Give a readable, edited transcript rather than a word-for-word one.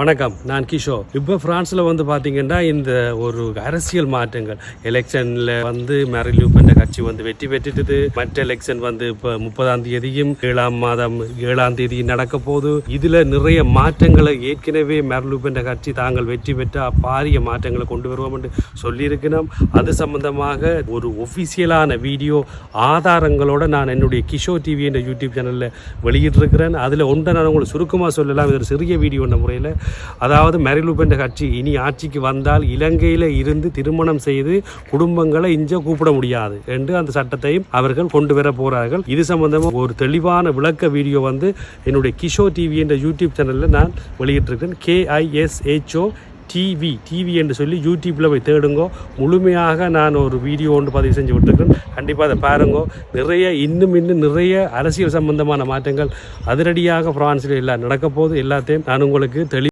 வணக்கம், நான் கிஷோர். இப்போ பிரான்ஸில் வந்து பார்த்தீங்கன்னா இந்த ஒரு அரசியல் மாற்றங்கள் எலெக்ஷனில் வந்து மேரின் லூ பென் கட்சி வந்து வெற்றி பெற்றுட்டு மற்ற எலெக்ஷன் வந்து இப்போ 30ஆம் தேதியும் 7ஆம் மாதம் 7ஆம் தேதி நடக்க போது. இதில் நிறைய மாற்றங்களை ஏற்கனவே மேரின் லூ பென் கட்சி தாங்கள் வெற்றி பெற்ற பாரிய மாற்றங்களை கொண்டு வருவோம் என்று சொல்லியிருக்கிறோம். அது சம்பந்தமாக ஒரு ஒஃபிஷியலான வீடியோ ஆதாரங்களோட நான் என்னுடைய கிஷோர் டிவி என்ற யூடியூப் சேனலில் வெளியிட்டிருக்கிறேன். அதில் ஒன்றை நான் உங்களுக்கு சுருக்கமாக சொல்லலாம். இது ஒரு சிறிய வீடியோ என்ற முறையில், அதாவது மேரின் லூ பென் கட்சி இனி ஆட்சிக்கு வந்தால் இலங்கையில் இருந்து திருமணம் செய்து குடும்பங்களை இங்கே கூப்பிட முடியாது என்று அந்த சட்டத்தையும் அவர்கள் கொண்டு வர போகிறார்கள். இது சம்பந்தமாக ஒரு தெளிவான விளக்க வீடியோ வந்து என்னுடைய கிஷோர் டிவி என்ற யூடியூப் சேனலில் நான் வெளியிட்டிருக்கேன். KISHO டிவி என்று சொல்லி யூடியூப்பில் போய் தேடுங்கோ. முழுமையாக நான் ஒரு வீடியோ ஒன்று பதிவு செஞ்சு விட்டுருக்கேன். கண்டிப்பாக அதை பாருங்கோ. இன்னும் நிறைய அரசியல் சம்பந்தமான மாற்றங்கள் அதிரடியாக பிரான்ஸில் எல்லாம் நடக்க போது. எல்லாத்தையும் நான் உங்களுக்கு